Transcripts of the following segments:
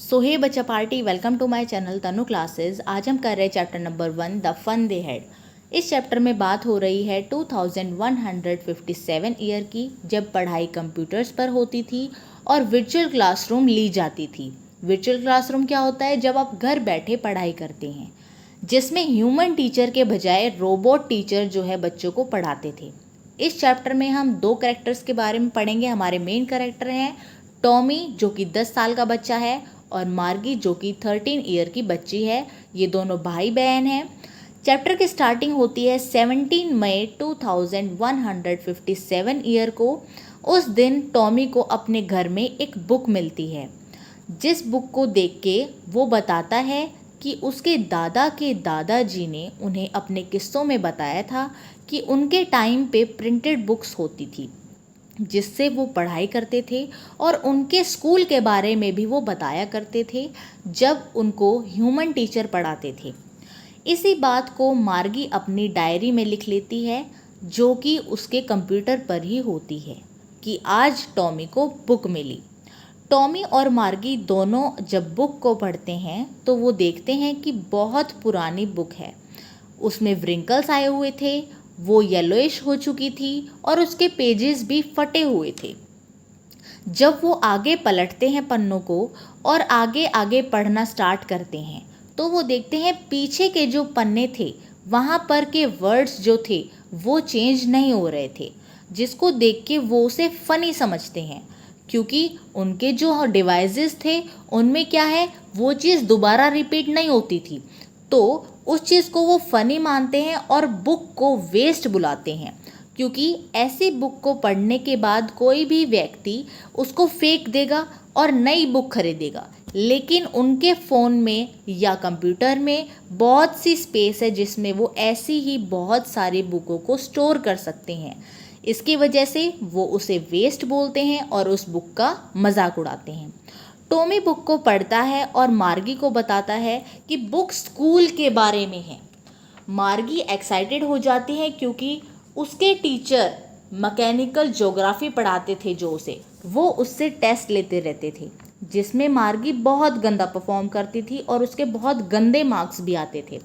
सो hey बच्चा party, welcome to my channel Tanu classes. आज हम कर रहे हैं chapter number 1 the fun they had. इस चैप्टर में बात हो रही है 2157 ईयर की, जब पढ़ाई कंप्यूटर्स पर होती थी और वर्चुअल क्लासरूम ली जाती थी। वर्चुअल क्लासरूम क्या होता है? जब आप घर बैठे पढ़ाई करते हैं, जिसमें ह्यूमन टीचर के बजाय रोबोट टीचर जो है बच्चों को पढ़ाते थे। इस चैप्टर में हम दो कैरेक्टर्स के बारे में पढ़ेंगे। हमारे मेन कैरेक्टर हैं टॉमी, जो कि 10 साल का बच्चा है, और मार्गी, जो कि 13 ईयर की बच्ची है। ये दोनों भाई बहन हैं। चैप्टर की स्टार्टिंग होती है 17 मई 2157 ईयर को। उस दिन टॉमी को अपने घर में एक बुक मिलती है, जिस बुक को देख के वो बताता है कि उसके दादा के दादाजी ने उन्हें अपने किस्सों में बताया था कि उनके टाइम पे प्रिंटेड बुक्स होती थी, जिससे वो पढ़ाई करते थे, और उनके स्कूल के बारे में भी वो बताया करते थे जब उनको ह्यूमन टीचर पढ़ाते थे। इसी बात को मार्गी अपनी डायरी में लिख लेती है, जो कि उसके कंप्यूटर पर ही होती है, कि आज टॉमी को बुक मिली। टॉमी और मार्गी दोनों जब बुक को पढ़ते हैं तो वो देखते हैं कि बहुत पुरानी बुक है। उसमें व्रिंकल्स आए हुए थे, वो येलोइश हो चुकी थी, और उसके पेजेस भी फटे हुए थे। जब वो आगे पलटते हैं पन्नों को और आगे आगे पढ़ना स्टार्ट करते हैं, तो वो देखते हैं पीछे के जो पन्ने थे वहाँ पर के वर्ड्स जो थे वो चेंज नहीं हो रहे थे, जिसको देख के वो उसे फ़नी समझते हैं, क्योंकि उनके जो डिवाइसेस थे उनमें क्या है, वो चीज़ दोबारा रिपीट नहीं होती थी। तो उस चीज़ को वो फ़नी मानते हैं और बुक को वेस्ट बुलाते हैं, क्योंकि ऐसी बुक को पढ़ने के बाद कोई भी व्यक्ति उसको फेंक देगा और नई बुक खरीदेगा। लेकिन उनके फ़ोन में या कंप्यूटर में बहुत सी स्पेस है, जिसमें वो ऐसी ही बहुत सारी बुकों को स्टोर कर सकते हैं। इसकी वजह से वो उसे वेस्ट बोलते हैं और उस बुक का मजाक उड़ाते हैं। टॉमी बुक को पढ़ता है और मार्गी को बताता है कि बुक स्कूल के बारे में है। मार्गी एक्साइटेड हो जाती है, क्योंकि उसके टीचर मैकेनिकल ज्योग्राफी पढ़ाते थे, जो वो उससे टेस्ट लेते रहते थे, जिसमें मार्गी बहुत गंदा परफॉर्म करती थी और उसके बहुत गंदे मार्क्स भी आते थे।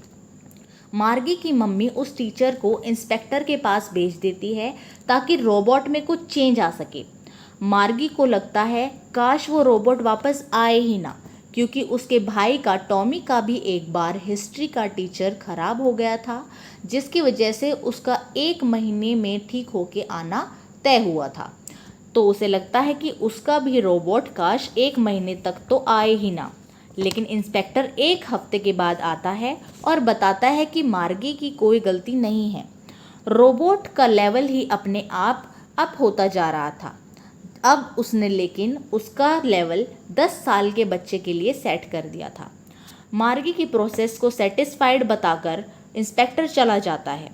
मार्गी की मम्मी उस टीचर को इंस्पेक्टर के पास भेज देती है, ताकि रोबोट में कुछ चेंज आ सके। मार्गी को लगता है काश वो रोबोट वापस आए ही ना, क्योंकि उसके भाई का, टॉमी का भी एक बार हिस्ट्री का टीचर खराब हो गया था, जिसकी वजह से उसका 1 महीने में ठीक होके आना तय हुआ था। तो उसे लगता है कि उसका भी रोबोट काश 1 महीने तक तो आए ही ना। लेकिन इंस्पेक्टर 1 हफ्ते के बाद आता है और बताता है कि मार्गी की कोई गलती नहीं है, रोबोट का लेवल ही अपने आप अप होता जा रहा था। अब उसने लेकिन उसका लेवल 10 साल के बच्चे के लिए सेट कर दिया था। मार्गी की प्रोसेस को सेटिस्फाइड बताकर इंस्पेक्टर चला जाता है।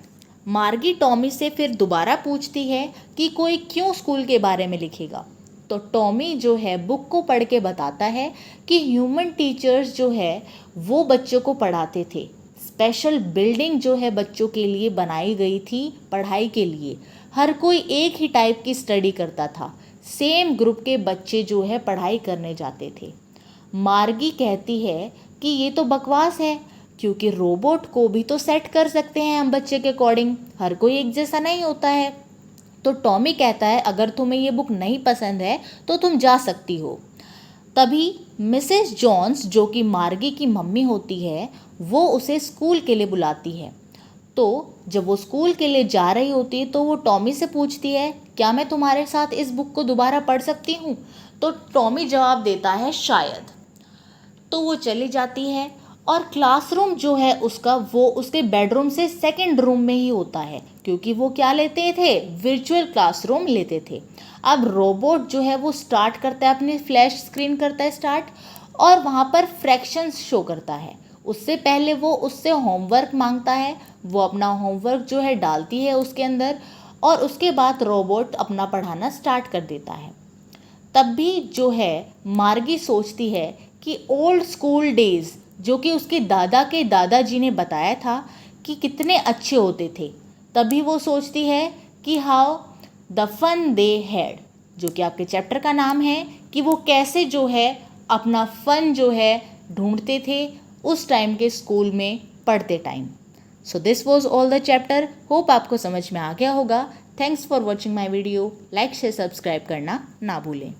मार्गी टॉमी से फिर दोबारा पूछती है कि कोई क्यों स्कूल के बारे में लिखेगा। तो टॉमी जो है बुक को पढ़ के बताता है कि ह्यूमन टीचर्स जो है वो बच्चों को पढ़ाते थे। स्पेशल बिल्डिंग जो है बच्चों के लिए बनाई गई थी पढ़ाई के लिए। हर कोई एक ही टाइप की स्टडी करता था, सेम ग्रुप के बच्चे जो है पढ़ाई करने जाते थे। मार्गी कहती है कि ये तो बकवास है, क्योंकि रोबोट को भी तो सेट कर सकते हैं हम बच्चे के अकॉर्डिंग, हर कोई एक जैसा नहीं होता है। तो टॉमी कहता है अगर तुम्हें ये बुक नहीं पसंद है तो तुम जा सकती हो। तभी मिसेस जॉन्स, जो कि मार्गी की मम्मी होती है, वो उसे स्कूल के लिए बुलाती है। तो जब वो स्कूल के लिए जा रही होती है तो वो टॉमी से पूछती है, क्या मैं तुम्हारे साथ इस बुक को दोबारा पढ़ सकती हूँ? तो टॉमी जवाब देता है शायद। तो वो चली जाती है, और क्लासरूम जो है उसका, वो उसके बेडरूम से सेकंड रूम में ही होता है, क्योंकि वो क्या लेते थे, वर्चुअल क्लासरूम लेते थे। अब रोबोट जो है वो स्टार्ट करता है, अपनी फ्लैश स्क्रीन करता है स्टार्ट, और वहाँ पर फ्रैक्शंस शो करता है। उससे पहले वो उससे होमवर्क मांगता है, वो अपना होमवर्क जो है डालती है उसके अंदर, और उसके बाद रोबोट अपना पढ़ाना स्टार्ट कर देता है। तब भी जो है मार्गी सोचती है कि ओल्ड स्कूल डेज, जो कि उसके दादा के दादाजी ने बताया था कि कितने अच्छे होते थे, तभी वो सोचती है कि how the fun they had, जो कि आपके चैप्टर का नाम है, कि वो कैसे जो है अपना फ़न जो है ढूंढते थे उस टाइम के स्कूल में पढ़ते time. So this was all the chapter. Hope आपको समझ में आ गया होगा। Thanks for watching my video. Like share subscribe करना ना भूलें।